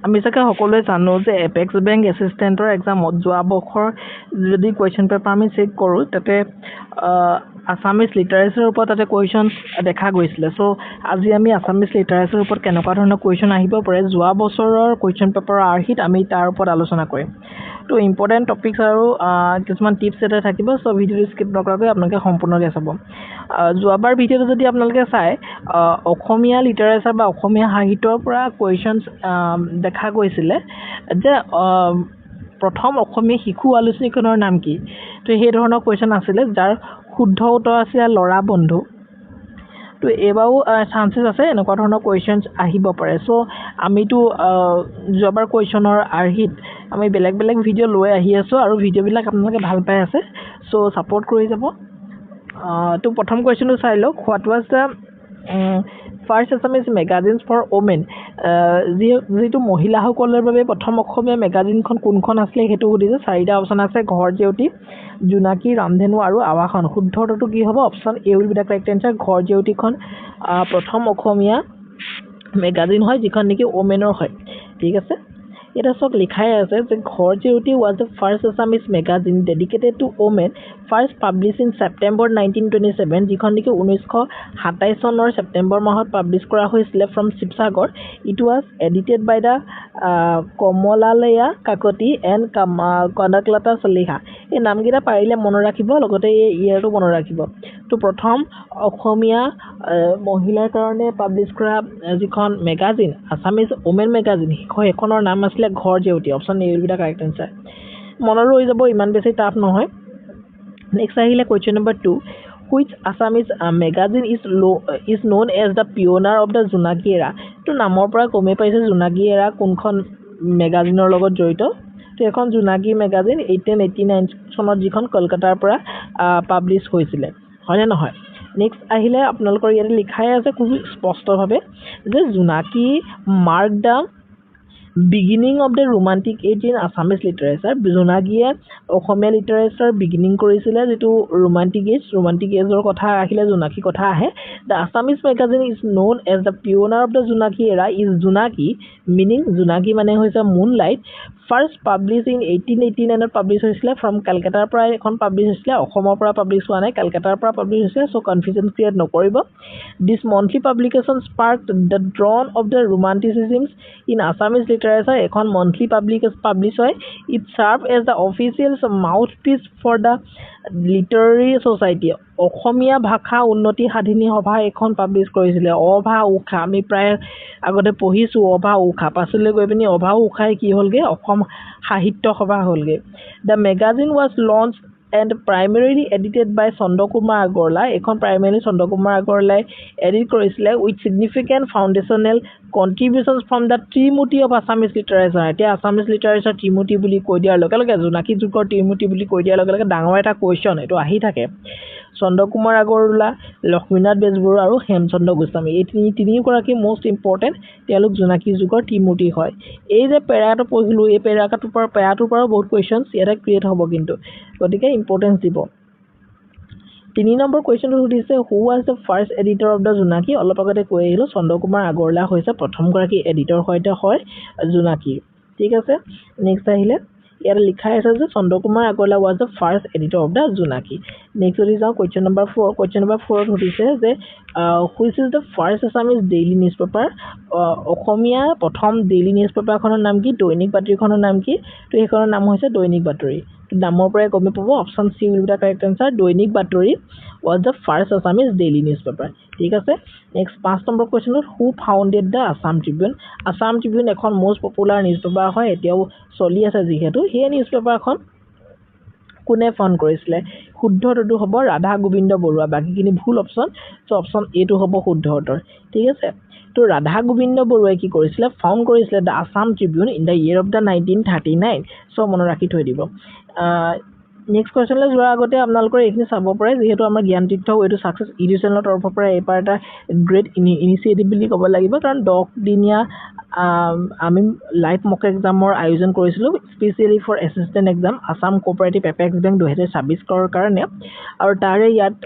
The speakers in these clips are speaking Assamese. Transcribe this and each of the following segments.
আমি চাগে সকলোৱে জানো যে এপেক্স বেংক এছিষ্টেণ্টৰ এক্সামত যোৱা বৰ্ষৰ যদি কুৱেশ্যন পেপাৰ আমি চেক কৰোঁ তাতে আছামিজ লিটাৰেচাৰৰ ওপৰত তাতে কুৱেশ্যন দেখা গৈছিলে চ' আজি আমি আছামিজ লিটাৰেচাৰৰ ওপৰত কেনেকুৱা ধৰণৰ কুৱেশ্যন আহিব পাৰে যোৱা বছৰৰ কুৱেশ্যন পেপাৰৰ আৰ্হিত আমি তাৰ ওপৰত আলোচনা কৰিম তো ইম্পৰ্টেণ্ট টপিকছ আৰু কিছুমান টিপছ এটা থাকিব চ' ভিডিঅ'টো স্কিপ নকৰাকৈ আপোনালোকে সম্পূৰ্ণকৈ চাব যোৱাবাৰ ভিডিঅ'টো যদি আপোনালোকে চায় অসমীয়া লিটাৰেচাৰ বা অসমীয়া সাহিত্যৰ পৰা কুৱেশ্যনছ দেখা গৈছিলে যে প্ৰথম অসমীয়া শিশু আলোচনীখনৰ নাম কি তো সেই ধৰণৰ কুৱেশ্যন আছিলে যাৰ শুদ্ধ উত্তৰ আছিলে ল'ৰা বন্ধু তো এইবাৰো চান্সেছ আছে এনেকুৱা ধৰণৰ কুৱেশ্যনছ আহিব পাৰে চ' আমিতো যোৱাবাৰ কুৱেশ্যনৰ আৰ্হিত আমি বেলেগ বেলেগ ভিডিঅ' লৈ আহি আছোঁ আৰু ভিডিঅ'বিলাক আপোনালোকে ভাল পাই আছে চ' ছাপৰ্ট কৰি যাব তো প্ৰথম কুৱেশ্যনটো চাই লওক what was the first Assamese magazines for women যিটো মহিলাসকলৰ বাবে প্ৰথম অসমীয়া মেগাজিনখন কোনখন আছিলে সেইটো সুধিছে চাৰিটা অপশ্যন আছে ঘৰ জেউতি জোনাকী ৰামধেনু আৰু আৱাসন শুদ্ধ উত্তৰটো কি হ'ব option A will be the correct answer ঘৰ জেউতিখন প্ৰথম অসমীয়া মেগাজিন হয় যিখন নেকি ওমেনৰ হয় ঠিক আছে এটা চক লিখাই আছে যে Ghar Jeuti was the first Assamese magazine dedicated to women first published in September 1927 যিখন নেকি 1927 চনৰ ছেপ্টেম্বৰ মাহত পাব্লিছ কৰা হৈছিলে from Sivasagar it was edited by the Kamalalaya Kakati and Kanaklata Chaliha এই নামকেইটা পাৰিলে মনত ৰাখিব লগতে এই ইয়েৰটো মনত ৰাখিব তো প্ৰথম অসমীয়া মহিলাৰ কাৰণে পাব্লিছ কৰা যিখন মেগাজিন আছামিজ ওমেন মেগাজিন সেইখনৰ নাম আছিলে Ghar Jeuti option A will be the correct answer মনত ৰৈ যাব ইমান বেছি টাফ নহয় নেক্সট আহিলে question number 2 which Assamese magazine is known as the pioneer of the Jonaki era তো নামৰ পৰা গমেই পাইছে জোনাকী এৰা কোনখন মেগাজিনৰ লগত জড়িত তো এখন জোনাকী মেগাজিন 1889 চনত যিখন কলকাতাৰ পৰা পাব্লিছ হৈছিলে হয়নে নহয় নেক্সট আহিলে আপোনালোকৰ ইয়াতে লিখাই আছে খুব স্পষ্টভাৱে যে Jonaki mark the beginning of the romantic age in Assamese literature জোনাকীয়ে অসমীয়া লিটাৰেচাৰ বিগিনিং কৰিছিলে যিটো ৰোমান্টিক এজৰ কথা আহিলে জোনাকী কথা আহে the Assamese magazine is known as the pioneer of the Jonaki era is Jonaki meaning Jonaki মানে হৈছে moonlight first published in 1889 published হৈছিলে ফ্ৰম কেলকাতাৰ পৰা এখন পাব্লিছ হৈছিলে অসমৰ পৰা পাব্লিছ হোৱা নাই কেলকাতাৰ পৰা পাব্লিছ হৈছিলে চ' কনফিউজন ক্ৰিয়েট নকৰিব this monthly publication spark the dawn of the romanticisms in Assamese literature এখন মন্থলি পাব্লিছ হয় it serve as the official mouthpiece for the literary society Asomiya Bhasha Unnati সাধিনী সভা এখন পাব্লিছ কৰিছিলে অভা উষা আমি প্ৰায় আগতে পঢ়িছোঁ অভা উষা পাছলৈ গৈ পিনি অভা উষাই কি হ'লগৈ অসম সাহিত্য সভা হ'লগৈ the magazine was launch and primarily edited by Chandrakumar Agarwala এইখন প্ৰাইমেৰীলি চন্দ্ৰকুমাৰ আগৰৱালাই এডিট কৰিছিলে with significant foundational contributions from the Trimurti of Assamese literature এতিয়া আছামিজ লিটাৰেচাৰ ত্ৰিমূৰ্তি বুলি কৈ দিয়াৰ লগে লগে জোনাকী যুগৰ ত্ৰিমূৰ্তি বুলি কৈ দিয়াৰ লগে লগে ডাঙৰ এটা কুৱেশ্যন এইটো আহি থাকে চন্দ্ৰকুমাৰ আগৰৱালা লক্ষ্মীনাথ বেজবৰুৱা আৰু হেমচন্দ্ৰ গোস্বামী এই তিনিগৰাকী মষ্ট ইম্পৰ্টেণ্ট তেওঁলোক জোনাকী যুগৰ ত্ৰিমূৰ্তি হয় এই যে পেৰাটো পঢ়িলোঁ এই পেৰাটোৰ পৰাও বহুত কুৱেশ্যনছ ইয়াতে ক্ৰিয়েট হ'ব কিন্তু গতিকে ইম্পৰ্টেঞ্চ দিব 3 নম্বৰ কুৱেশ্যনটো সুধিছে who was the first editor of the Jonaki অলপ আগতে কৈ আহিলোঁ চন্দ্ৰকুমাৰ আগৰৱালা হৈছে প্ৰথমগৰাকী এডিটৰ সৈতে হয় জোনাকী ঠিক আছে নেক্সট আহিলে ইয়াত লিখাই আছে যে Chandrakumar Agarwala was the first editor of the Jonaki next যদি যাওঁ কুৱেশ্যন নম্বৰ 4 সুধিছে যে which is the first Assamese daily newspaper Asomiya প্ৰথম ডেইলি নিউজ পেপাৰখনৰ নাম কি দৈনিক বাতৰিখনৰ নাম কি তো সেইখনৰ নাম হৈছে দৈনিক বাতৰি নামৰ পৰাই গমে পাব option C will be the correct answer Dainik Batori was the first Assamese daily newspaper ঠিক আছে নেক্সট 5 নম্বৰ কুৱেশ্যনত who founded the Assam Tribune এখন মষ্ট পপুলাৰ নিউজ পেপাৰ হয় এতিয়াও চলি আছে যিহেতু সেই নিউজ পেপাৰখন কোনে ফাউণ্ড কৰিছিলে শুদ্ধ উত্তৰটো হ'ব ৰাধা গোবিন্দ বৰুৱা বাকীখিনি ভুল অপশ্যন চ' অপশ্যন এটো হ'ব শুদ্ধ উত্তৰ ঠিক আছে তো ৰাধা গোবিন্দ বৰুৱাই কি কৰিছিলে ফাউণ্ড কৰিছিলে the Assam Tribune in the year of the 1939 চ' মনত ৰাখি থৈ দিব নেক্সট কুৱেশ্যনলৈ যোৱাৰ আগতে আপোনালোকৰ এইখিনি চাব পাৰে যিহেতু আমাৰ জ্ঞানতীৰ্থ এইটো ছাকচেছ এডুকেশ্যনৰ তৰফৰ পৰা এইবাৰ এটা গ্ৰেট ইনিচিয়েটিভ বুলি ক'ব লাগিব কাৰণ 10 দিনীয়া আমি লাইভ মক এক্সামৰ আয়োজন কৰিছিলোঁ specially for assistant exam Assam cooperative apex bank 2026 কাৰণে আৰু তাৰে ইয়াত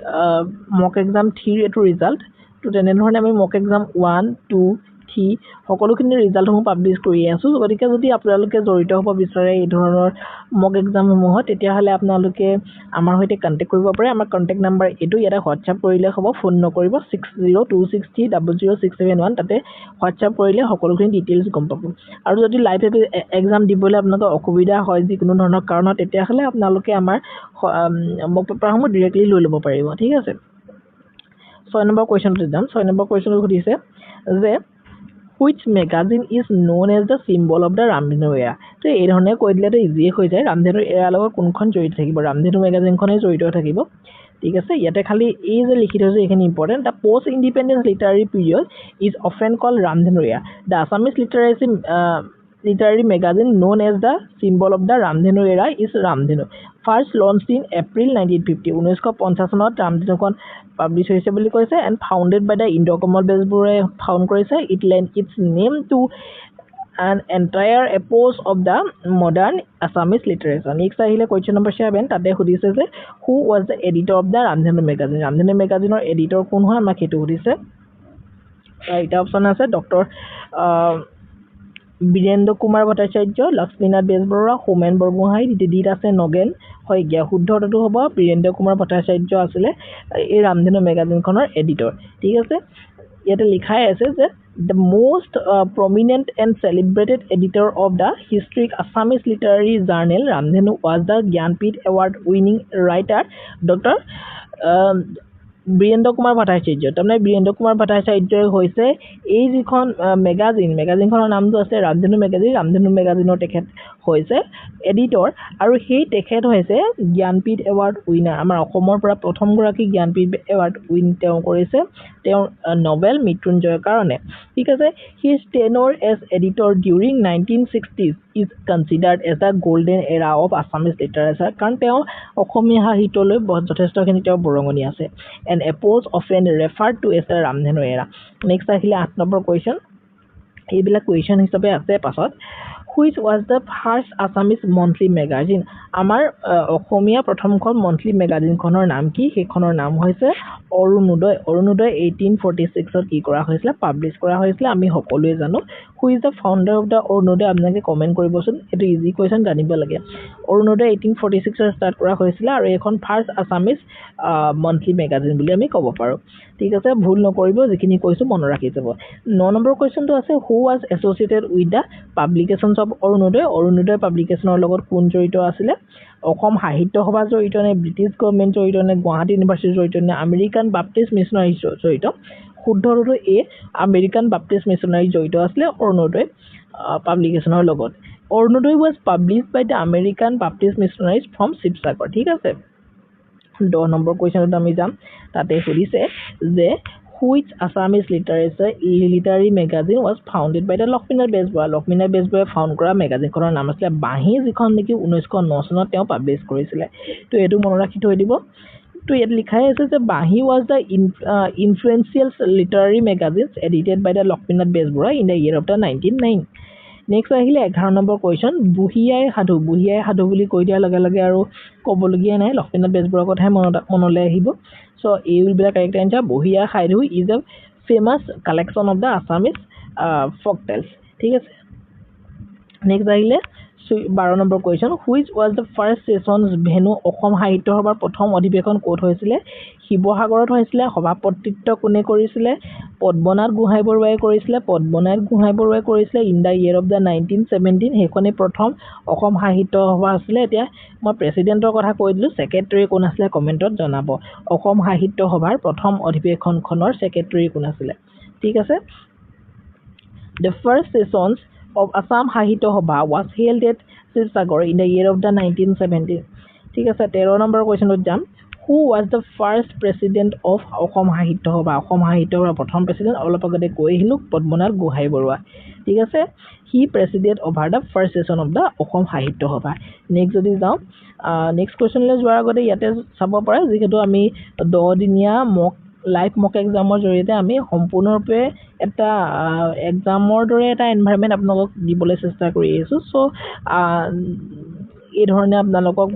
মক এক্সাম 3 এইটো ৰিজাল্ট তো তেনেধৰণে আমি মক এক্সাম 1, 2, থ্ৰী সকলোখিনি ৰিজাল্টসমূহ পাব্লিছ কৰি আছোঁ গতিকে যদি আপোনালোকে জড়িত হ'ব বিচাৰে এই ধৰণৰ মক এক্সামসমূহত তেতিয়াহ'লে আপোনালোকে আমাৰ সৈতে কণ্টেক্ট কৰিব পাৰে আমাৰ কণ্টেক্ট নাম্বাৰ এইটো ইয়াতে হোৱাটছআপ কৰিলে হ'ব ফোন নকৰিব 6026300671 তাতে হোৱাটছআপ কৰিলে সকলোখিনি ডিটেইলছ গম পাব আৰু যদি লাইভ এক্সাম দিবলৈ আপোনালোকৰ অসুবিধা হয় যিকোনো ধৰণৰ কাৰণত তেতিয়াহ'লে আপোনালোকে আমাৰ মক পেপাৰসমূহ ডিৰেক্টলি লৈ ল'ব পাৰিব ঠিক আছে 6 নম্বৰ কুৱেশ্যনটো যাম 6 নম্বৰ কুৱেশ্যনটো সুধিছে যে which magazine is known as the symbol of the Ramdhenu era তো এই ধৰণে কৈ দিলে তো ইজিয়ে হৈ যায় ৰামধেনু এৰা লগত কোনখন জড়িত থাকিব ৰামধেনু মেগাজিনখনে জড়িত থাকিব ঠিক আছে ইয়াতে খালি এই যে লিখি থৈছে এইখিনি important the post independence literary period is often call Ramdhenu era the Assamese literary magazine known as the symbol of the Ramdhenu era is Ramdhenu. First launched in April 1950. 1950 চনত ৰামধেনুখন পাব্লিছ হৈছে বুলি কৈছে and founded by the Indo-Kamal বেজবৰুৱাই ফাউণ্ড কৰিছে. It lent its name to an entire epoch of the modern Assamese literature. Next আহিলে question number 7 তাতে সুধিছে যে who was the editor of the Ramdhenu magazine? Ramdhenu magazine ৰ editor কোন হয় আমাক সেইটো সুধিছে. এটা অপচন আছে ডক্টৰ বীৰেন্দ্ৰ কুমাৰ ভট্টাচাৰ্য লক্ষ্মীনাথ বেজবৰুৱা হোমেন বৰগোহাঁই ডিত আছে নগেন শইকীয়া শুদ্ধটো হ'ব বীৰেন্দ্ৰ কুমাৰ ভট্টাচাৰ্য আছিলে এই ৰামধেনু মেগাজিনখনৰ এডিটৰ ঠিক আছে ইয়াতে লিখাই আছে যে the most prominent and celebrated editor of the historic Assamese literary journal Ramdhenu was the Gyanpith award winning writer Dr. Birendra Kumar Bhattacharya তাৰমানে বীৰেন্দ্ৰ কুমাৰ ভট্টাচাৰ্যই হৈছে এই যিখন মেগাজিনখনৰ নামটো আছে ৰামধেনু মেগাজিনৰ তেখেত হৈছে এডিটৰ আৰু সেই তেখেত হৈছে জ্ঞানপীঠ এৱাৰ্ড উইনাৰ আমাৰ অসমৰ পৰা প্ৰথমগৰাকী জ্ঞানপীঠ এৱাৰ্ড উইন তেওঁ কৰিছে তেওঁৰ নভেল মৃত্যুঞ্জয়ৰ কাৰণে ঠিক আছে his tenure as editor during 1960s is considered as the golden era of Assamese literature কাৰণ তেওঁ অসমীয়া সাহিত্যলৈ যথেষ্টখিনি তেওঁ বৰঙণি আছে an epoch often referred to as the Ramdhenu era next আহিলে 8 নম্বৰ question এইবিলাক question হিচাপে আছে পাছত which was the first Assamese monthly magazine আমাৰ অসমীয়া প্ৰথমখন monthly magazine খনৰ নাম কি সেইখনৰ নাম হৈছে অৰুণোদয় 1846 ত কি কৰা হৈছিল পাবলিশ কৰা হৈছিল আমি সকলোৱে জানো who is the founder of the Orunodoi আপোনালোকে কমেন্ট কৰিবচোন এটো ইজি কোৱেশ্চন জানিব লাগে অৰুণোদয় 1846 ত ষ্টাৰ্ট কৰা হৈছিল আৰু এখন ফাৰ্স্ট আছামিজ monthly magazine বুলি আমি ক'ব পাৰো ঠিক আছে ভুল নকৰিব যিখিনি কৈছো মনত ৰাখি যাব 9 নম্বৰ কোৱেশ্চনটো আছে who was associated with the publications of Orunodoi পাব্লিকেশনৰ লগত কোন জড়িত আছিল অসম সাহিত্য সভা জড়িত নে ব্ৰিটিছ গভৰ্ণমেণ্ট জড়িত নে গুৱাহাটী ইউনিভাৰ্চিটি জড়িত নে আমেৰিকান বাপ্টিষ্ট মিছনাৰী জড়িত শুদ্ধটো এ আমেৰিকান বাপ্টিষ্ট মিছনাৰী জড়িত আছিল অৰুণোদয় পাব্লিকেশনৰ লগত Orunodoi was published by the American Baptist missionaries from Sivasagar ঠিক আছে 10 নম্বৰ কোৱেশ্চনত আমি যাম তাতে সুধিছে যে which Assamese literary magazine was founded by the Lakshminath বেজবৰুৱাই ফাউণ্ড কৰা মেগাজিনখনৰ নাম আছিল বাঁহী যিখন নেকি 1909 চনত তেওঁ পাবলিশ কৰিছিল তো এটো মনত ৰাখি থৈ দিব তো ইয়াত লিখাই আছে যে বাঁহী was the influential literary magazines edited by the Lakshminath Bezbaroa in the year of the 1909 next আহিলে 11 নম্বৰ কোৱেশ্চন বুহিয়াই সাধু বুলি কৈ দিয়া লগে আৰু ক'বলগীয়া নাই লক্ষ্মীনাথ বেজবৰুৱাৰ কথাই মনলৈ আহিব সো এই will be the correct answer Burhi Aai Sadhu is a famous collection of the Assamese folk tales ঠিক আছে নেক্সট আহিলে 12 number question which was the first sessions venue Asam Sahitya সভাৰ প্ৰথম অধিৱেশন ক'ত হৈছিল শিৱসাগৰত হৈছিল সভাপতিত্ব কোনে কৰিছিল পদ্মনাথ গোহাঁই বৰুৱাই কৰিছিল in the year of the 1917 হেখনে প্ৰথম অসম সাহিত্য সভা আছিল এতিয়া মই প্ৰেসিডেন্টৰ কথা কৈ দিলো সেক্ৰেটাৰী কোন আছিল কমেন্টত জনাব অসম সাহিত্য সভাৰ প্ৰথম অধিৱেশনখনৰ সেক্ৰেটাৰী কোন আছিল ঠিক আছে the first sessions of Assam Sahitya Sabha was held at Shivsagar in the year of the 1917 ঠিক আছে 13 নম্বৰ কোৱেশ্চনত যাম who was the first president of Assam Sahitya সভাৰ প্ৰথম প্ৰেসিডেন্ট অলপ আগতে কৈ আহিলো পদ্মনাথ গোহাঁই বৰুৱা ঠিক আছে he presided over the first session of the Assam Sahitya সভা নেক্সট যদি যাও নেক্সট কোৱেশ্চনলৈ যোৱাৰ আগতে ইয়াতে চাব পাৰে যেহেতু আমি 10 দিনীয়া লাইভ মক এক্সামৰ জৰিয়তে আমি সম্পূৰ্ণৰূপে এটা এক্সামৰ দৰে এটা এনভায়ৰনমেন্ট আপোনালোকক দিবলৈ চেষ্টা কৰি আছো সো এই ধৰণে আপোনালোকক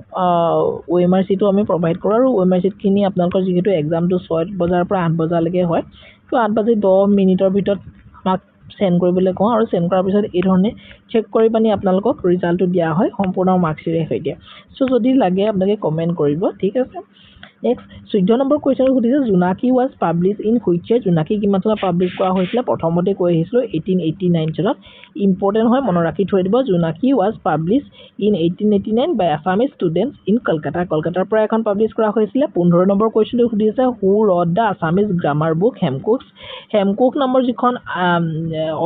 ওএমআৰ সিটো আমি প্ৰভাইড কৰোঁ আৰু ওএমআৰ সিটখিনি আপোনালোকৰ যেহেতু এক্সামটো 6 বজাৰ পৰা 8 বজালৈকে হয় তো 8 বাজি 10 মিনিটৰ ভিতৰত আমাক সেন্ড কৰিবলৈ কওঁ আৰু সেন্ড কৰাৰ পিছত এই ধৰণে চেক কৰি পানি আপোনালোকক ৰিজাল্টটো দিয়া হয় সম্পূৰ্ণ মাৰ্কছৰে সৈতে সো যদি লাগে আপোনালোকে কমেন্ট কৰিব ঠিক আছে নেক্সট 14 নম্বৰ কোৱেশ্চন সুধিছে জোনাকী ওয়াজ পাবলিশ ইন হুইচ ইয়াৰ জোনাকী কিমান চনত পাবলিশ কৰা হৈছিল প্ৰথমতে কৈ আহিছিল 1889 চনত ইম্পৰ্টেন্ট হয় মনত ৰাখি থৈ দিব Jonaki was publish in 1889 by Assamese students in Kolkata কলকাতাৰ পৰা এখন পাবলিশ কৰা হৈছিল 15 নম্বৰ কোৱেশ্চনটো সুধিছে who wrote the Assamese grammar book Hemkosh নামৰ যিখন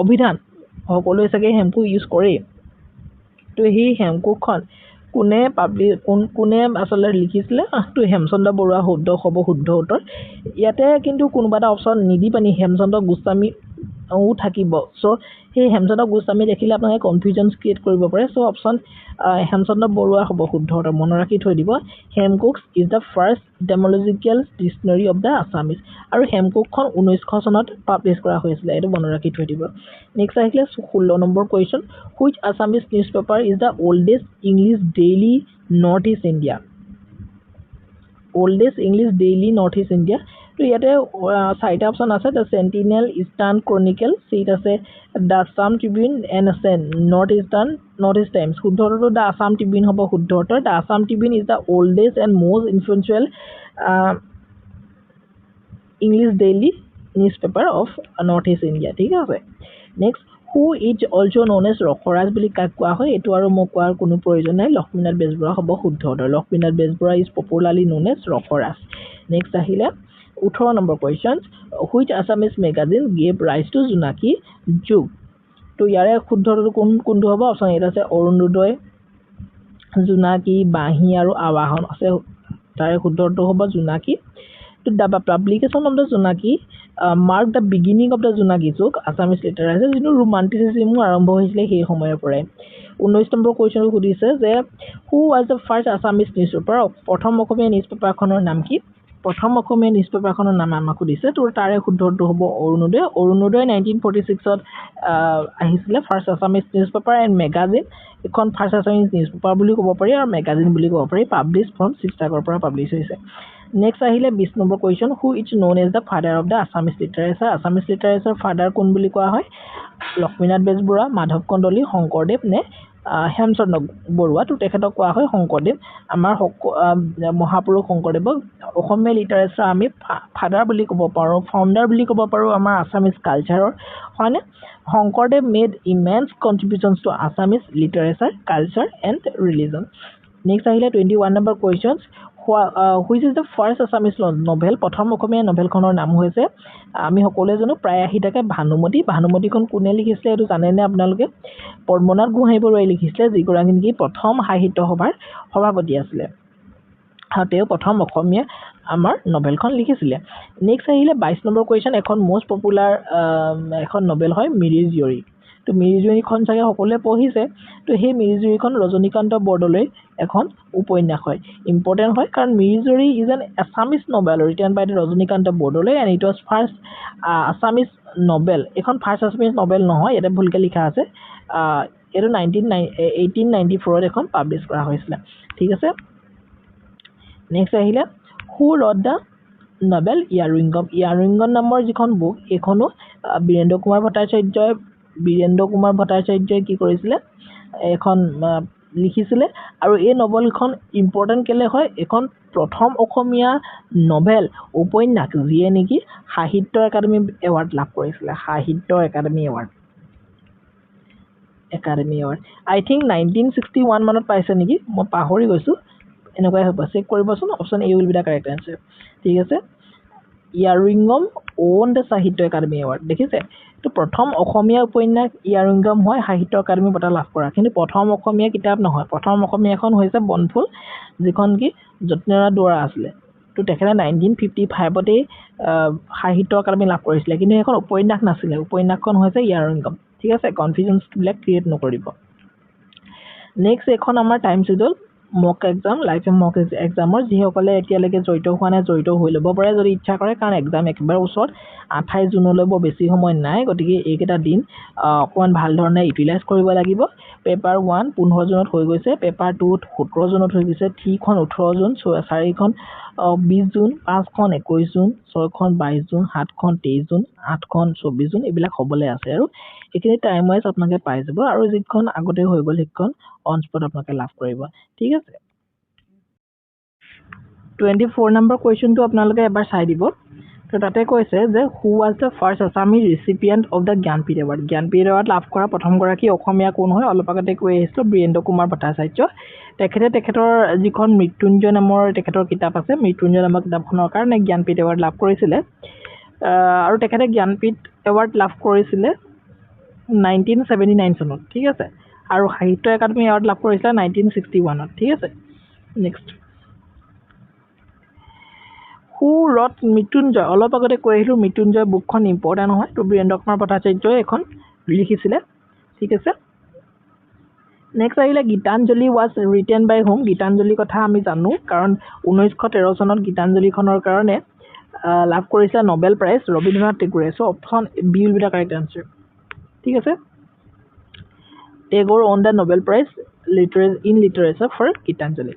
অভিধান সকলোৱে চাগে হেমকুক ইউজ কৰে তো সেই হেমকুকখন কোনে আসলে লিখিছিলে তো হেমচন্দ্ৰ বৰুৱা শুদ্ধ হ'ব শুদ্ধ উত্তৰ ইয়াতে কিন্তু কোনোবা এটা অপচন নিদি পানি হেমচন্দ্ৰ গোস্বামী থাকিব সো সেই হেমচন্দ্ৰ গোস্বামী দেখিলে আপোনালোকে কনফিউজন ক্ৰিয়েট কৰিব পাৰে সো অপচন হেমচন্দ্ৰ বৰুৱা হ'ব শুদ্ধ উত্তৰ মনত ৰাখি থৈ দিব Hemkosh is the first etymological dictionary of the Assamese আৰু হেমকুকখন 1900 চনত পাবলিশ কৰা হৈছিল এইটো মনত ৰাখি থৈ দিব নেক্সট আহিলে 16 number question which Assamese newspaper is the oldest English daily North East India oldest English daily North East India তো ইয়াতে চাৰিটা অপচন আছে দ্য সেন্টিনেল ইষ্টাৰ্ণ ক্ৰনিকল সিট আছে দ্য আসাম ট্ৰিবিউন এণ্ড আছে নৰ্থ ইষ্ট টাইমছ শুদ্ধ উত্তৰটো দ্য আসাম ট্ৰিবিউন হ'ব শুদ্ধ উত্তৰ the Assam Tribune is the oldest and most influential English daily newspaper of North East India ঠিক আছে next who is also known as Rasaraj বুলি কাক কোৱা হয় এইটো আৰু মোক কোৱাৰ কোনো প্ৰয়োজন নাই লক্ষ্মীনাথ বেজবৰুৱা হ'ব শুদ্ধ উত্তৰ Lakshminath Bezbaroa is popularly known as Rasaraj next আহিলে 18 নম্বৰ question which Assamese magazine gave rise to Jonaki যুগ তো ইয়াৰে শুদ্ধটো কোনটো হ'ব অপচন এটা আছে অৰুণোদয় জোনাকী বাঁহী আৰু আৱাহন আছে তাৰে শুদ্ধটো হ'ব জোনাকী to the publication of the Junaki marked the beginning of the Junaki যুগ Assamese literature যিটো romanticism আৰম্ভ হৈছিল সেই সময়ৰ পৰাই 19 নম্বৰ কোৱেশ্চন সুধিছে যে who was the first Assamese newspaper প্ৰথম অসমীয়া নিউজপেপাৰখনৰ নাম কি প্ৰথম অসমীয়া নিউজপেপাৰখনৰ নাম আমাক সুধিছে তো তাৰে শুদ্ধটো হ'ব অৰুণোদয় 1946 ত আহিছিল first Assamese newspaper and magazine এখন ফাৰ্ষ্ট আসামিজ নিউজপেপাৰ বুলি ক'ব পাৰি আৰু মেগাজিন বুলি ক'ব পাৰি পাবলিছ ফ্ৰম শিৱসাগৰৰ পৰা পাবলিছ হৈছে নেক্সট আহিলে 20 নম্বৰ question who is known as the father of the Assamese literature father কোন বুলি কোৱা হয় লক্ষ্মীনাথ বেজবৰুৱা মাধৱ কন্দলী শংকৰদেৱ নে হেমচন্দ্ৰ বৰুৱা তো তেখেতক কোৱা হয় শংকৰদেৱ আমাৰ মহাপুৰুষ শংকৰদেৱক অসমীয়া লিটাৰেচাৰ আমি ফাদাৰ বুলি ক'ব পাৰোঁ ফাউণ্ডাৰ বুলি ক'ব পাৰোঁ আমাৰ আসামিজ কালচাৰৰ হয়নে Sankardev made immense contributions to Assamese literature culture and religion next আহিলে 21 number questions which is the first Assamese novel প্ৰথম অসমীয়া নভেলখনৰ নাম হৈছে আমি সকলোৱে জানো প্ৰায় 80 টাকে ভানুমতিখন কোনে লিখিছিলে এইটো জানেনে আপোনালোকে পদ্মনাথ গোহাঁই বৰুৱাই লিখিছিলে যিগৰাকী নেকি প্ৰথম সাহিত্য সভাৰ সভাপতি আছিলে আৰু তেওঁ প্ৰথম অসমীয়া আমাৰ নভেলখন লিখিছিলে নেক্সট আহিলে 22 নম্বৰ কোৱেশ্চন এখন মোষ্ট পপুলাৰ এখন নভেল হয় মিৰি জীয়ৰী তো মিৰি জীয়ৰীখন চাগে সকলোৱে পঢ়িছে তো সেই মিৰি জীয়ৰীখন ৰজনীকান্ত বৰদলৈ এখন উপন্যাস হয় ইম্পৰ্টেন্ট হয় কাৰণ Miri Jiyori is an Assamese novel written by Rajanikanta Bordoloi and it was first Assamese novel এখন ফাৰ্ষ্ট আসামিজ নভেল নহয় এটা ভুলকে লিখা আছে এইটো 1894 এখন পাবলিছ কৰা হৈছিল ঠিক আছে নেক্সট আহিলে হু ৰড দ্য নভেল ইয়াৰিংগম নামৰ যিখন বুক এইখনো বীৰেন্দ্ৰ কুমাৰ ভট্টাচাৰ্যই কি কৰিছিলে এখন লিখিছিলে আৰু এই নভেলখন ইম্পৰ্টেন্ট কেলে হয় এখন প্ৰথম অসমীয়া নভেল উপন্যাস যিয়ে নেকি সাহিত্য একাডেমি এৱাৰ্ড লাভ কৰিছিলে সাহিত্য একাডেমি এৱাৰ্ড আই থিংক 1961 মানত পাইছে নেকি মই পাহৰি গৈছোঁ এনেকুৱাই হ'ব চেক কৰিবচোন option A will be the correct answer ঠিক আছে ইয়াৰিংগম ওন দ্য সাহিত্য একাডেমি এৱাৰ্ড দেখিছে তো প্ৰথম অসমীয়া উপন্যাস ইয়াৰিংগম হয় সাহিত্য একাডেমি বঁটা লাভ কৰা কিন্তু প্ৰথম অসমীয়া কিতাপ নহয় প্ৰথম অসমীয়াখন হৈছে বনফুল যিখন কি যতীন্দ্ৰনাথ দুৱৰা আছিলে তো তেখেতে 1955 সাহিত্য একাডেমি লাভ কৰিছিলে কিন্তু এখন উপন্যাস নাছিলে উপন্যাসখন হৈছে ইয়াৰিংগম ঠিক আছে কনফিউজনবিলাক ক্ৰিয়েট নকৰিব নেক্সট এখন আমাৰ টাইম শিডিউল মক এক্সাম লাইভ মক এক্সামৰ যিসকলে এতিয়ালৈকে জড়িত হোৱা নাই জড়িত হৈ ল'ব পাৰে যদি ইচ্ছা কৰে কাৰণ এক্সাম একেবাৰে ওচৰত 28 জুনলৈ বৰ বেছি সময় নাই গতিকে এইকেইটা দিন অকণমান ভাল ধৰণে ইউটিলাইজ কৰিব লাগিব পেপাৰ 1 15 জুনত হৈ গৈছে পেপাৰ 2 17 জুনত হৈ গৈছে 3খন 18 June 4খন 20 June 5খন 21 June 6খন 22 June 7খন 23 June 8খন 24 June এইবিলাক হ'বলৈ আছে আৰু এইখিনি টাইম ওয়াইজ আপোনালোকে পাই যাব আৰু যিখন আগতে হৈ গ'ল সেইখন অন স্পট আপোনালোকে লাভ কৰিব ঠিক আছে 24 নম্বৰ কোৱেশ্চনটো আপোনালোকে এবাৰ চাই দিব তো তাতে কৈছে যে who was the first Assamese recipient of the Jnanpith award Jnanpith award লাভ কৰা প্ৰথমগৰাকী অসমীয়া কোন হয় অলপ আগতে কৈ আহিছিলোঁ বীৰেন্দ্ৰ কুমাৰ ভট্টাচাৰ্য তেখেতৰ যিখন মৃত্যুঞ্জয় নামৰ তেখেতৰ কিতাপ আছে মৃত্যুঞ্জয় নামৰ কিতাপখনৰ কাৰণে জ্ঞানপীঠ এৱাৰ্ড লাভ কৰিছিলে আৰু তেখেতে জ্ঞানপীঠ এৱাৰ্ড লাভ কৰিছিলে 1979 চনত ঠিক আছে আৰু সাহিত্য একাডেমি এৱাৰ্ড লাভ কৰিছিলে 1961 ঠিক আছে নেক্সট হু ৰট মৃত্যুঞ্জয় অলপ আগতে কৈ আহিলোঁ মৃত্যুঞ্জয় বুকখন ইম্পৰ্টেণ্ট হয় তো বীৰেন্দ্ৰ কুমাৰ ভট্টাচাৰ্যই এখন লিখিছিলে ঠিক আছে নেক্সট আহিলে Gitanjali was written by whom Gitanjali কথা আমি জানো কাৰণ 1913 চনত গীতাঞ্জলিখনৰ কাৰণে লাভ কৰিছিলে নোবেল প্ৰাইজ ৰবীন্দ্ৰনাথ টেগোৰে so option B will be the correct answer ঠিক আছে Tagore won the Nobel prize literature for Gitanjali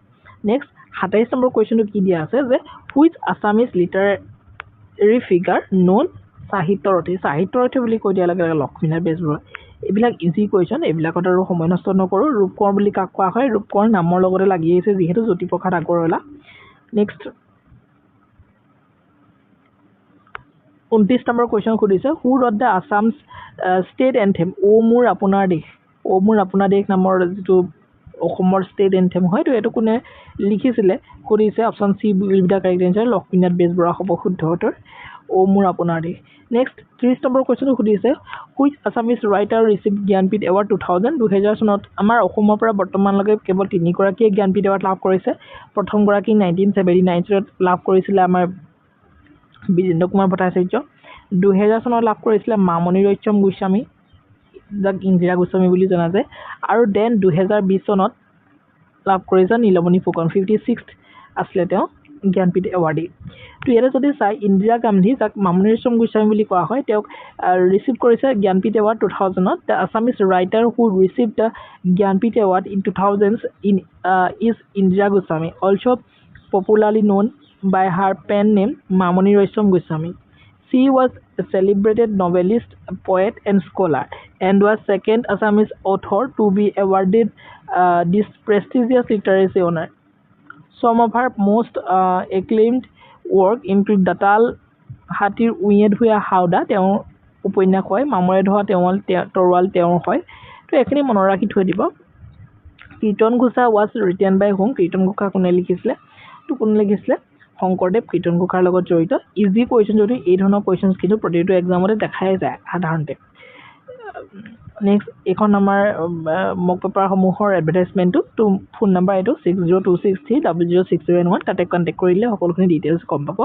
next 27 number কোৱেশ্চনটো কি দিয়া আছে যে which Assamese literary figure known Sahityarathi বুলি কৈ দিয়াৰ লগে লগে লক্ষ্মীনাথ বেজবৰুৱা এইবিলাক ইজি কুৱেশ্যন এইবিলাকত আৰু সময় নষ্ট নকৰোঁ ৰূপকোঁৱৰ বুলি কাক কোৱা হয় ৰূপকোঁৱৰ নামৰ লগতে লাগি আহিছে যিহেতু Jyotiprasad Agarwala next 29 number question সুধিছে who wrote the Assam's state anthem O' Mor Aponar দেশ নামৰ যিটো অসমৰ ষ্টেট এন্থেম হয় তো এইটো কোনে লিখিছিলে সুধিছে option C will be the correct answer Lakshminath Bezbaroa হ'ব শুদ্ধ উত্তৰ অ' মোৰ আপোনাৰ দেশ নেক্সট 30 নম্বৰ কুৱেশ্যনটো সুধিছে which Assamese writer receive Jnanpith award 2000 চনত আমাৰ অসমৰ পৰা বৰ্তমানলৈকে কেৱল 3গৰাকীয়ে জ্ঞানপীঠ এৱাৰ্ড লাভ কৰিছে প্ৰথমগৰাকী 1979 চনত লাভ কৰিছিলে আমাৰ বীৰেন্দ্ৰ কুমাৰ ভট্টাচাৰ্য 2000 চনত লাভ কৰিছিলে মামণি ৰয়ছম গোস্বামী যাক ইন্দিৰা গোস্বামী বুলি জনা যায় আৰু দেন 2020 চনত লাভ কৰিছে নীলমণি ফুকন 56th আছিলে তেওঁ জ্ঞানপীঠ এৱাৰ্ডী তো ইয়াতে যদি চাই ইন্দিৰা গান্ধী যাক মামণি ৰয়ছম গোস্বামী বুলি কোৱা হয় তেওঁক ৰিচিভ কৰিছে জ্ঞানপীঠ এৱাৰ্ড 2000ত the Assamese writer who receive the Jnanpith award in 2000 is Indira Goswami also' popularly known by her pen name Mamoni Roysom Goswami. She was a celebrated novelist, poet and scholar and was second Assamese author to be awarded this prestigious literary honor. Some of her most acclaimed work include Datal Hatir Uyed Huya Hauda তেওঁৰ উপন্যাস হয় মামৰে ধোৱা তৰোৱাল তেওঁৰ হয় তো এখিনি মনত ৰাখি থৈ দিব Kirtan Ghosha was written by whom Kirtan Ghosha কোনে লিখিছিলে শংকৰদেৱ কীৰ্তন ঘোষাৰ লগত জড়িত ইজি কুৱেশ্যন যদি এই ধৰণৰ কুৱেশ্যনছ কিন্তু প্ৰতিটো এক্সামতে দেখাই যায় সাধাৰণতে নেক্সট এখন আমাৰ মক পেপাৰসমূহৰ এডভাৰটাইজমেণ্টটো তো ফোন নম্বৰ এইটো 6026300601 তাতে কণ্টেক্ট কৰিলে সকলোখিনি ডিটেইলছ গম পাব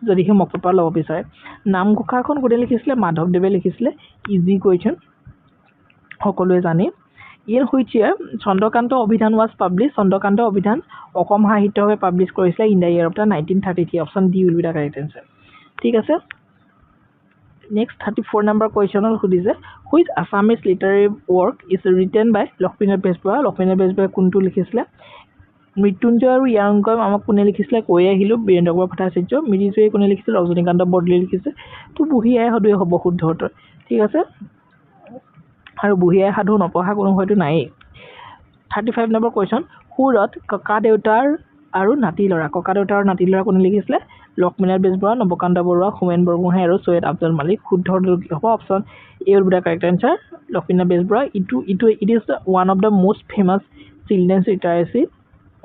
যদিহে মক পেপাৰ ল'ব বিচাৰে নামঘোষাখন কোনে লিখিছিলে মাধৱদেৱে লিখিছিলে ইজি কুৱেশ্যন সকলোৱে জানে ইন হুইচ ইয়াৰ চন্দ্ৰকান্ত অভিধান ৱাজ পাব্লিছ চন্দ্ৰকান্ত অভিধান অসম সাহিত্যভাৱে পাব্লিছ কৰিছিলে in the year of the 1933 option D will be the correct answer ঠিক আছে নেক্সট 34 নম্বৰ কুৱেশ্যনত সুধিছে which Assamese literary work is written by Lakshminath Bezbaroa কোনটো লিখিছিলে মৃত্যুঞ্জয় আৰু ইয়াৰ অংকম আমাক কোনে লিখিছিলে কৈ আহিলোঁ বীৰেন্দ্ৰ কুমাৰ ভট্টাচাৰ্য মিৰিজুৱে কোনে লিখিছিল ৰজনীকান্ত বৰদলৈ লিখিছে তো বুঢ়ী আই সাধুৱে হ'ব শুদ্ধ উত্তৰ ঠিক আছে আৰু বুঢ়ী আই সাধু নপঢ়া কোনো হয়তো নায়েই 35 নম্বৰ কুৱেশ্যন হু ৰট ককা দেউতাৰ আৰু নাতি ল'ৰা কোনে লিখিছিলে লক্ষ্মীনাথ বেজবৰুৱা নৱকান্ত বৰুৱা হোমেন বৰগোহাঁই আৰু সৈয়দ আফজল মালিক শুদ্ধ হ'ব option A will be the correct answer Lakshminath Bezbaroa it is one of the most famous children's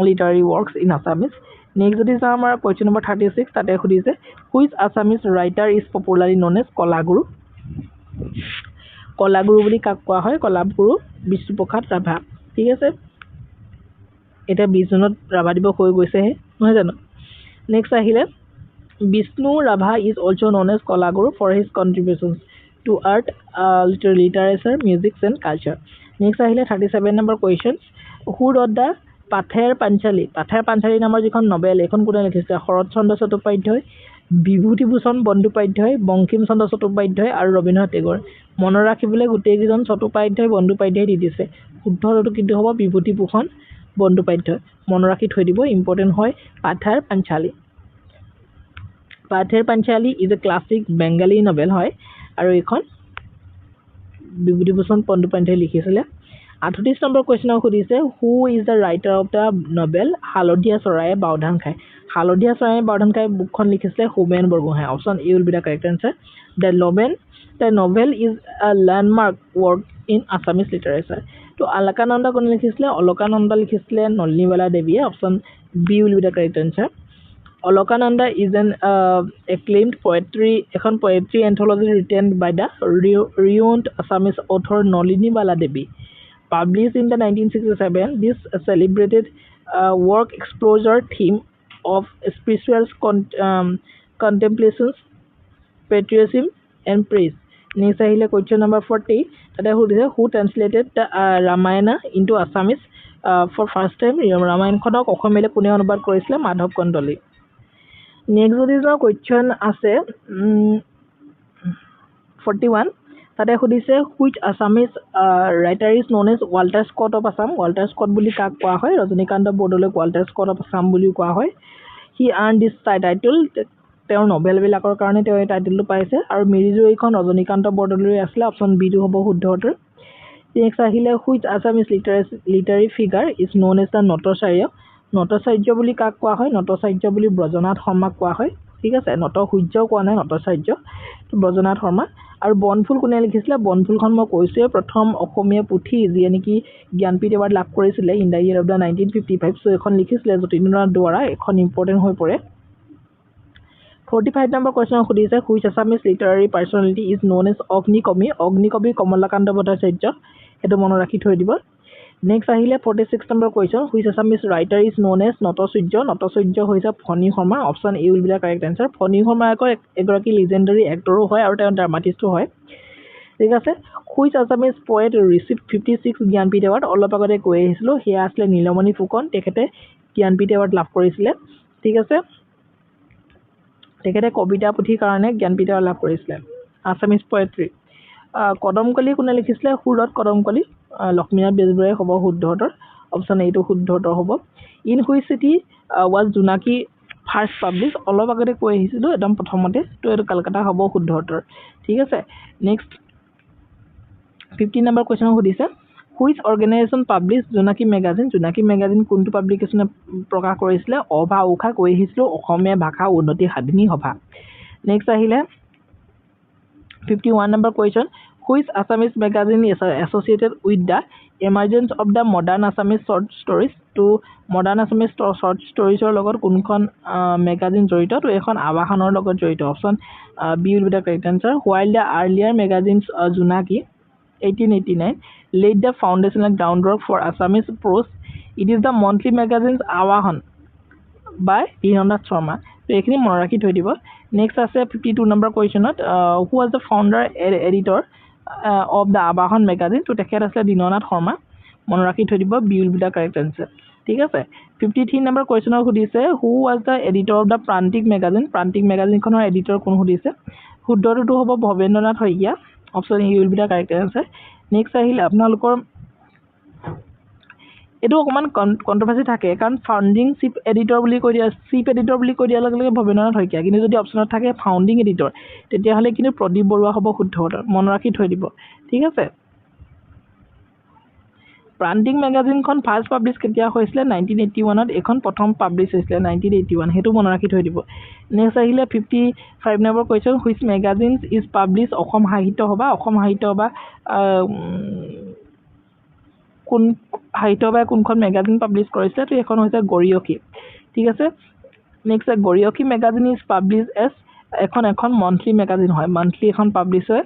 literary works in Assamese next যদি চাওঁ আমাৰ কুৱেশ্যন নম্বৰ 36 তাতে সুধিছে which Assamese writer is popularly known as Kalaguru বুলি কাক কোৱা হয় কলাগুৰু বিষ্ণুপ্ৰসাদ ৰাভা ঠিক আছে এটা 20 জুনত ৰাভা দিৱস হৈ গৈছেহে নহয় জানো নেক্সট আহিলে Bishnu Rabha is also' known as Kalaguru for his contributions to art literature music and culture next আহিলে 37 number question who wrote the Pather Panchali নামৰ যিখন নবেল এইখন কোনে লিখিছিলে শৰৎচন্দ্ৰ চট্টোপাধ্যায় বিভূতিভূষণ বন্দ্যোপাধ্যায় বংকিম চন্দ্ৰ চট্টোপাধ্যায় আৰু ৰবীন্দ্ৰনাথ টেগোৰ মনত ৰাখিবলৈ গোটেইকেইজন চট্টোপাধ্যায় বন্দ্যোপাধ্যায় দি দিছে শুদ্ধটো কিন্তু হ'ব বিভূতিভূষণ বন্দ্যোপাধ্যায় মনত ৰাখি থৈ দিব ইম্পৰ্টেণ্ট হয় Pather Panchali Pather Panchali is a classic Bengali novel হয় আৰু এইখন বিভূতিভূষণ বন্দ্যোপাধ্যায়ে লিখিছিলে 38 নম্বৰ কুৱেশ্যনক সুধিছে who is the writer of the novel হালধীয়া চৰায়ে বাওধান খায় হালধীয়া চৰায়ে বাওধান খায় বুকখন লিখিছিলে Homen Borgohain option A will be the correct answer the novel is a landmark work in Assamese literature তো অলকানন্দা কোনে লিখিছিলে অলকানন্দা লিখিছিলে নলিনীবালা দেৱীয়ে option B will be the correct answer Alakananda is an acclaimed এখন poetry anthology written by the renowned Assamese author Nalini Bala Devi. Published in the 1967, this celebrated work explores the theme of spiritual contemplations, patriotism, and praise. Next, question number 40. Who translated the Ramayana into Assamese for first time? Ramayana খনক অসমীয়ালৈ কোনে অনুবাদ কৰিছিলে মাধৱ কন্দলী নেক্সট যদি যাওঁ কুৱেশ্যন আছে 41 তাতে সুধিছে which Assamese writer is known as Walter Scott of Assam Walter Scott বুলি কাক কোৱা হয় ৰজনীকান্ত বৰদলৈক ৱাল্টাৰ স্কট অফ আছাম বুলিও কোৱা হয় হি আৰ্ণ দিছ টাইটেল তেওঁৰ নভেলবিলাকৰ কাৰণে তেওঁ এই টাইটেলটো পাইছে আৰু মিৰিজীয়ৰীখন ৰজনীকান্ত বৰদলৈৰ আছিলে অপশ্যন বিটো হ'ব শুদ্ধ উত্তৰ নেক্সট আহিলে which Assamese literary figure is known as the Natacharya Natacharya বুলি কাক কোৱা হয় নটচাৰ্য বুলি ব্ৰজনাথ শৰ্মাক কোৱা হয় ঠিক আছে নটসূৰ্যও কোৱা নাই নটচাৰ্য ব্ৰজনাথ শৰ্মা আৰু বনফুল কোনে লিখিছিলে বনফুলখন মই কৈছোৱে প্ৰথম অসমীয়া পুথি যিয়ে নেকি জ্ঞানপীঠ এৱাৰ্ড লাভ কৰিছিলে in the year of the 1955 so' এখন লিখিছিলে যতীন্দ্ৰনাথ দুৱৰা এখন ইম্পৰ্টেণ্ট হৈ পৰে 45 নম্বৰ কুৱেশ্যন সুধিছে which Assamese literary personality is known as Agnikobi Kamalakanta Bhattacharya সেইটো মনত ৰাখি থৈ দিব নেক্সট আহিলে 46 number question which Assamese writer is known as Natasurya হৈছে Phani Sarma option A will be the correct answer Phani Sarma এগৰাকী লিজেণ্ডাৰী এক্টৰো হয় আৰু তেওঁ ড্ৰামাটিষ্টো হয় ঠিক আছে which Assamese poet receive 56 Jnanpith award অলপ আগতে কৈ আহিছিলোঁ সেয়া আছিলে নীলমণি ফুকন তেখেতে জ্ঞানপীঠ এৱাৰ্ড লাভ কৰিছিলে ঠিক আছে তেখেতে কবিতা পুথিৰ কাৰণে জ্ঞানপীঠ এৱাৰ্ড লাভ কৰিছিলে আছামিজ পয়েট্ৰি কদমকলি কোনে লিখিছিলে সুৰত কদমকলি লক্ষ্মীনাথ বেজবৰুৱাই হ'ব শুদ্ধ উত্তৰ অপশ্যন এইটো শুদ্ধ উত্তৰ হ'ব in which city was Jonaki first publish অলপ আগতে কৈ আহিছিলোঁ একদম প্ৰথমতে তো এইটো কলকাতা হ'ব শুদ্ধ উত্তৰ ঠিক আছে নেক্সট 15 নম্বৰ কুৱেশ্যন সুধিছে which organisation publish Jonaki magazine কোনটো পাব্লিকেশ্যনে প্ৰকাশ কৰিছিলে অভা উষা কৈ আহিছিলোঁ অসমীয়া ভাষা উন্নতি সাধিনী সভা নেক্সট আহিলে 51 number question which Assamese magazine associated with the emergence of the modern Assamese short stories to modern Assamese short ষ্টৰিজৰ লগত কোনখন মেগাজিন জড়িত তো এখন আৱাসনৰ লগত জড়িত option B will be the correct answer while the earlier magazines Jonaki 1889 laid the foundational groundwork for Assamese prose. It is the monthly magazine's Awahan by Dhinanath Sharma. So, এইখিনি মনত ৰাখি থৈ দিব নেক্সট আছে 52 নম্বৰ কুৱেশ্যনত who was the founder editor of the Awahan magazine তো তেখেত আছিলে দীননাথ শৰ্মা মনত ৰাখি থৈ দিব B will be the correct answer ঠিক আছে 53 নম্বৰ কুৱেশ্যনত সুধিছে who was the editor of the Prantik মেগাজিনখনৰ এডিটৰ কোন সুধিছে শুদ্ধটো হ'ব Bhabendranath Saikia option A will be the correct answer next আহিলে আপোনালোকৰ এইটো অকণমান কণ্ট্ৰভাৰ্চি থাকে কাৰণ ফাউণ্ডিং চিফ এডিটৰ বুলি কৈ দিয়াৰ লগে লগে ভৱেন্দ্ৰনাথ শইকীয়া কিন্তু যদি অপশ্যনত থাকে ফাউণ্ডিং এডিটৰ তেতিয়াহ'লে কিন্তু প্ৰদীপ বৰুৱা হ'ব শুদ্ধ উত্তৰ মনত ৰাখি থৈ দিব ঠিক আছে প্ৰান্তিক মেগাজিনখন ফাৰ্ষ্ট পাব্লিছ কেতিয়া হৈছিলে 1981ত এখন প্ৰথম পাব্লিছ হৈছিলে 1981 সেইটো মনত ৰাখি থৈ দিব নেক্সট আহিলে 55 number question which magazine is publish Assam Sahitya সভা কোন সাহিত্য সভাই কোনখন মেগাজিন পাব্লিছ কৰিছিলে তো এখন হৈছে গৰিয়সী ঠিক আছে next Gariyasi magazine is publish as এখন মন্থলি মেগাজিন হয় মন্থলি এখন পাব্লিছ হয়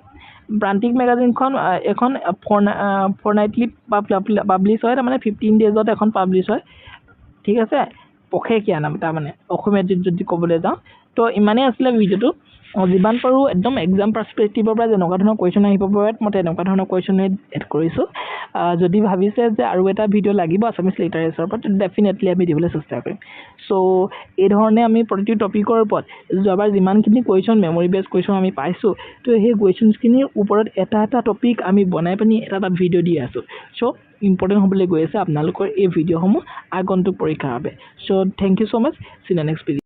প্ৰান্তিক মেগাজিনখন এখন ফৰ্নাইটলি পাব্লিছ হয় তাৰমানে 15 ডেজত এখন পাব্লিছ হয় ঠিক আছে পখেকীয়া নাম তাৰমানে অসমীয়াত যদি ক'বলৈ যাওঁ তো ইমানেই আছিলে ভিডিঅ'টো যিমান পাৰোঁ একদম এক্সাম পাৰ্চপেক্টিভৰ পৰা যেনেকুৱা ধৰণৰ কুৱেশ্যন আহিব পাৰে মই তেনেকুৱা ধৰণৰ কুৱেশ্যন এড কৰিছোঁ যদি ভাবিছে যে আৰু এটা ভিডিঅ' লাগিব আছামিজ লিটাৰেচাৰৰ ওপৰত ডেফিনেটলি আমি দিবলৈ চেষ্টা কৰিম চ' এই ধৰণে আমি প্ৰতিটো টপিকৰ ওপৰত যোৱাবাৰ যিমানখিনি কুৱেশ্যন মেমৰি বেছ কুৱেশ্যন আমি পাইছোঁ তো সেই কুৱেশ্যনছখিনিৰ ওপৰত এটা টপিক আমি বনাই পিনি এটা ভিডিঅ' দি আছোঁ চ' ইম্পৰ্টেণ্ট হ'বলৈ গৈ আছে আপোনালোকৰ এই ভিডিঅ'সমূহ আগন্তুক পৰীক্ষাৰ বাবে চ' থেংক ইউ ছ' মাছ চিন দ্য নেক্সট ভিডিঅ'